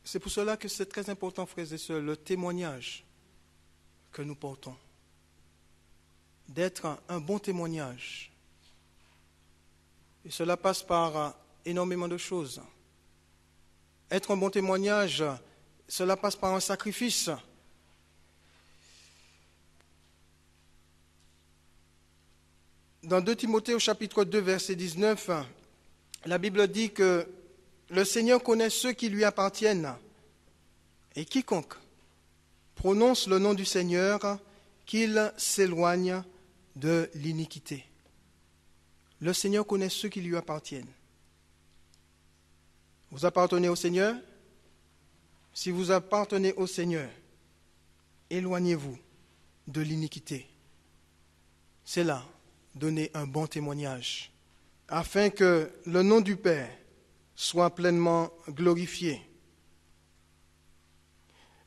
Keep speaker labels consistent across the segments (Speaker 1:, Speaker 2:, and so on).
Speaker 1: C'est pour cela que c'est très important, frères et sœurs, le témoignage que nous portons. D'être un bon témoignage. Et cela passe par énormément de choses. Être un bon témoignage, cela passe par un sacrifice. Dans 2 Timothée au chapitre 2, verset 19, la Bible dit que le Seigneur connaît ceux qui lui appartiennent et quiconque prononce le nom du Seigneur, qu'il s'éloigne de l'iniquité. Le Seigneur connaît ceux qui lui appartiennent. Vous appartenez au Seigneur? Si vous appartenez au Seigneur, éloignez-vous de l'iniquité. C'est là, donner un bon témoignage, afin que le nom du Père soit pleinement glorifié.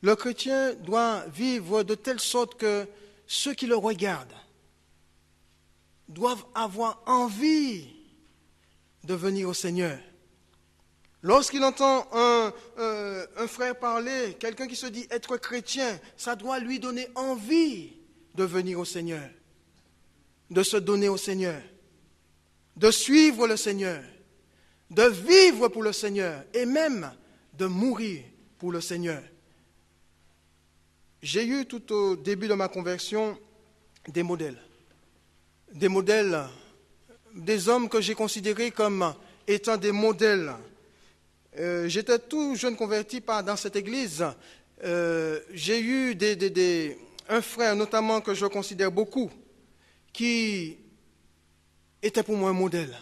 Speaker 1: Le chrétien doit vivre de telle sorte que ceux qui le regardent doivent avoir envie de venir au Seigneur. Lorsqu'il entend un frère parler, quelqu'un qui se dit être chrétien, ça doit lui donner envie de venir au Seigneur, de se donner au Seigneur, de suivre le Seigneur, de vivre pour le Seigneur et même de mourir pour le Seigneur. J'ai eu tout au début de ma conversion des modèles, des hommes que j'ai considérés comme étant des modèles. J'étais tout jeune converti dans cette église. J'ai eu un frère notamment que je considère beaucoup, qui était pour moi un modèle.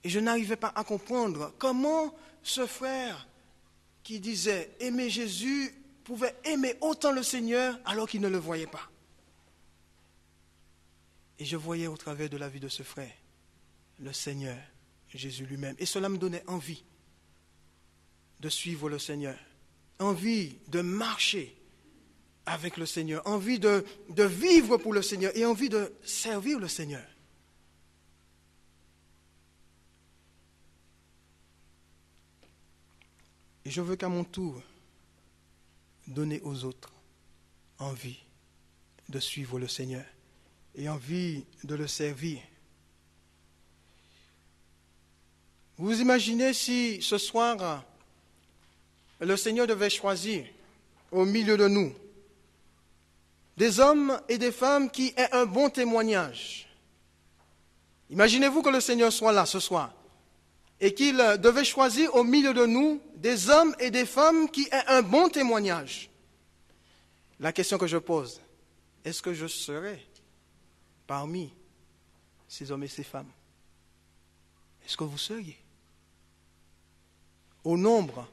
Speaker 1: Et je n'arrivais pas à comprendre comment ce frère qui disait aimer Jésus pouvait aimer autant le Seigneur alors qu'il ne le voyait pas. Et je voyais au travers de la vie de ce frère le Seigneur, Jésus lui-même. Et cela me donnait envie de suivre le Seigneur, envie de marcher avec le Seigneur, envie de vivre pour le Seigneur et envie de servir le Seigneur. Et je veux qu'à mon tour, donner aux autres envie de suivre le Seigneur et envie de le servir. Vous imaginez si ce soir, le Seigneur devait choisir au milieu de nous des hommes et des femmes qui aient un bon témoignage. Imaginez-vous que le Seigneur soit là ce soir et qu'il devait choisir au milieu de nous des hommes et des femmes qui aient un bon témoignage. La question que je pose, est-ce que je serai parmi ces hommes et ces femmes? Est-ce que vous seriez au nombre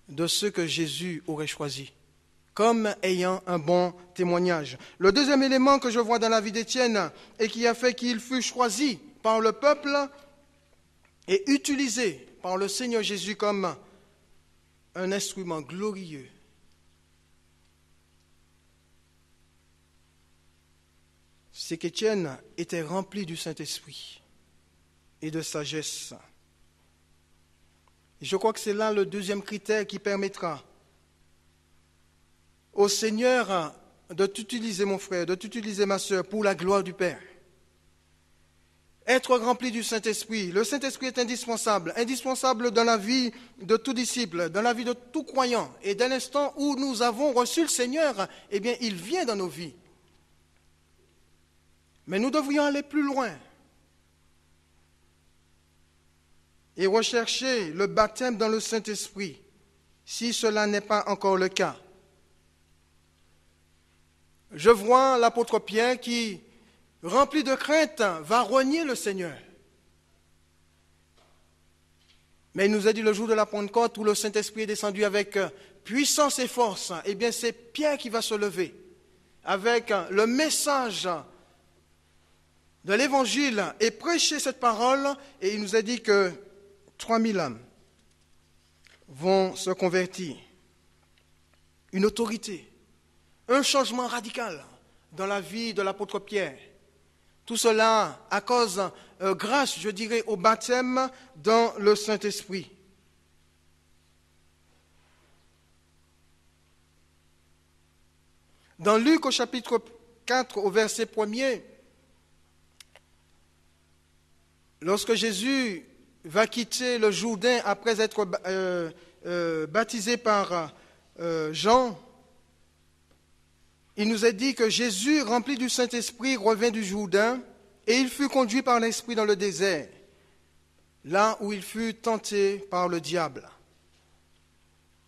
Speaker 1: de ceux que Jésus aurait choisis comme ayant un bon témoignage? Le deuxième élément que je vois dans la vie d'Étienne et qui a fait qu'il fut choisi par le peuple et utilisé par le Seigneur Jésus comme un instrument glorieux, c'est qu'Étienne était rempli du Saint-Esprit et de sagesse. Je crois que c'est là le deuxième critère qui permettra au Seigneur de t'utiliser, mon frère, de t'utiliser, ma sœur, pour la gloire du Père. Être rempli du Saint-Esprit. Le Saint-Esprit est indispensable dans la vie de tout disciple, dans la vie de tout croyant. Et dès l'instant où nous avons reçu le Seigneur, eh bien, il vient dans nos vies. Mais nous devrions aller plus loin et rechercher le baptême dans le Saint-Esprit, si cela n'est pas encore le cas. Je vois l'apôtre Pierre qui, rempli de crainte, va renier le Seigneur. Mais il nous a dit le jour de la Pentecôte où le Saint-Esprit est descendu avec puissance et force, eh bien c'est Pierre qui va se lever avec le message de l'Évangile et prêcher cette parole, et il nous a dit que 3000 âmes vont se convertir. Une autorité, un changement radical dans la vie de l'apôtre Pierre. Tout cela à cause, grâce, je dirais, au baptême dans le Saint-Esprit. Dans Luc au chapitre 4, au verset 1er, lorsque Jésus va quitter le Jourdain après être baptisé par Jean, il nous est dit que Jésus, rempli du Saint-Esprit, revint du Jourdain et il fut conduit par l'Esprit dans le désert, là où il fut tenté par le diable.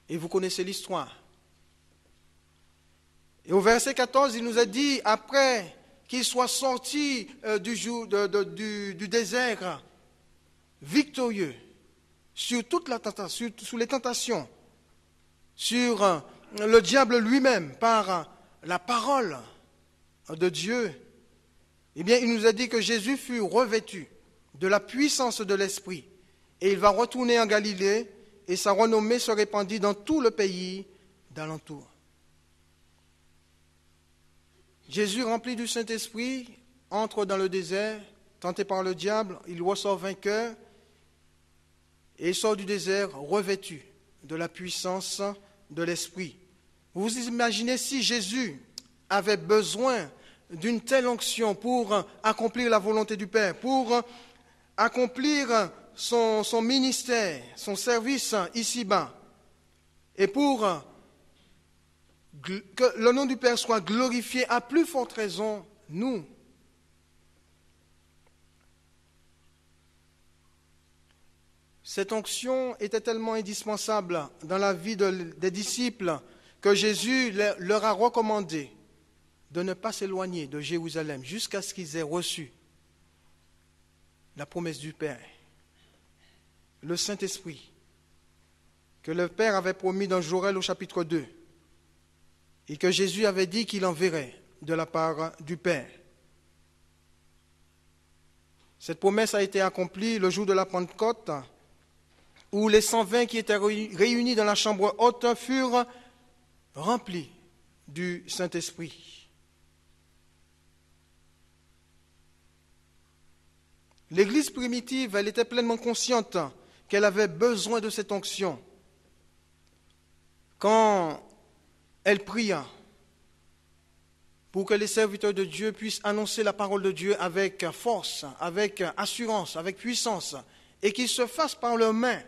Speaker 1: Et vous connaissez l'histoire. Et au verset 14, il nous a dit, après qu'il soit sorti du désert, victorieux, sur toute la tentation, sous les tentations, sur le diable lui-même, par la parole de Dieu, eh bien, il nous a dit que Jésus fut revêtu de la puissance de l'Esprit, et il va retourner en Galilée, et sa renommée se répandit dans tout le pays d'alentour. Jésus, rempli du Saint-Esprit, entre dans le désert, tenté par le diable, il ressort vainqueur, et il sort du désert revêtu de la puissance de l'Esprit. Vous vous imaginez si Jésus avait besoin d'une telle onction pour accomplir la volonté du Père, pour accomplir son ministère, son service ici-bas, et pour que le nom du Père soit glorifié, à plus forte raison, nous. Cette onction était tellement indispensable dans la vie des disciples que Jésus leur a recommandé de ne pas s'éloigner de Jérusalem jusqu'à ce qu'ils aient reçu la promesse du Père, le Saint-Esprit, que le Père avait promis dans Joël au chapitre 2, et que Jésus avait dit qu'il enverrait de la part du Père. Cette promesse a été accomplie le jour de la Pentecôte, où les 120 qui étaient réunis dans la chambre haute furent remplis du Saint-Esprit. L'Église primitive, elle était pleinement consciente qu'elle avait besoin de cette onction. Quand elle pria pour que les serviteurs de Dieu puissent annoncer la parole de Dieu avec force, avec assurance, avec puissance, et qu'ils se fassent par leurs mains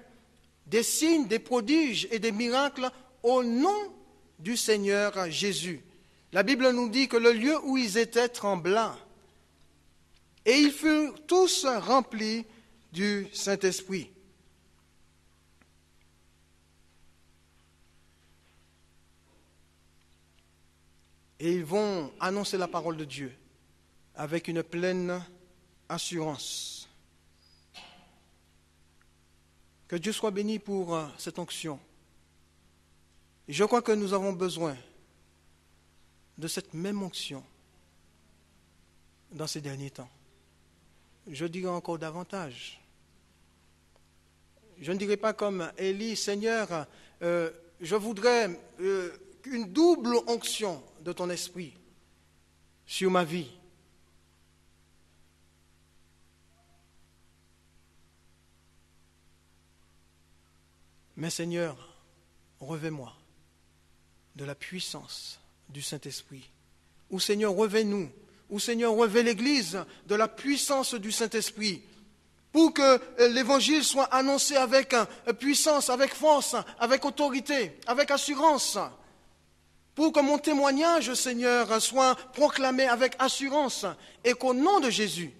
Speaker 1: des signes, des prodiges et des miracles au nom du Seigneur Jésus. La Bible nous dit que le lieu où ils étaient trembla, et ils furent tous remplis du Saint-Esprit. Et ils vont annoncer la parole de Dieu avec une pleine assurance. Que Dieu soit béni pour cette onction. Et je crois que nous avons besoin de cette même onction dans ces derniers temps. Je dirais encore davantage. Je ne dirais pas comme Élie, Seigneur, je voudrais une double onction de ton esprit sur ma vie. Mais Seigneur, revêt-moi de la puissance du Saint-Esprit. Ou Seigneur, revêt-nous. Ou Seigneur, revêt l'Église de la puissance du Saint-Esprit. Pour que l'Évangile soit annoncé avec puissance, avec force, avec autorité, avec assurance. Pour que mon témoignage, Seigneur, soit proclamé avec assurance et qu'au nom de Jésus,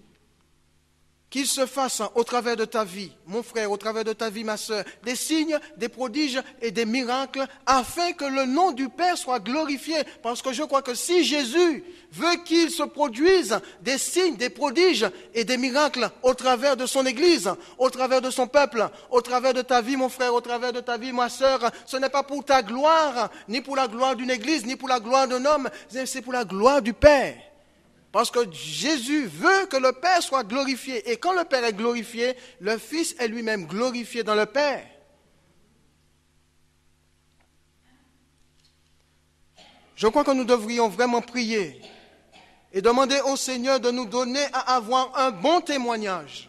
Speaker 1: qu'il se fasse au travers de ta vie, mon frère, au travers de ta vie, ma sœur, des signes, des prodiges et des miracles, afin que le nom du Père soit glorifié. Parce que je crois que si Jésus veut qu'il se produise des signes, des prodiges et des miracles au travers de son Église, au travers de son peuple, au travers de ta vie, mon frère, au travers de ta vie, ma sœur, ce n'est pas pour ta gloire, ni pour la gloire d'une Église, ni pour la gloire d'un homme, c'est pour la gloire du Père. Parce que Jésus veut que le Père soit glorifié. Et quand le Père est glorifié, le Fils est lui-même glorifié dans le Père. Je crois que nous devrions vraiment prier et demander au Seigneur de nous donner à avoir un bon témoignage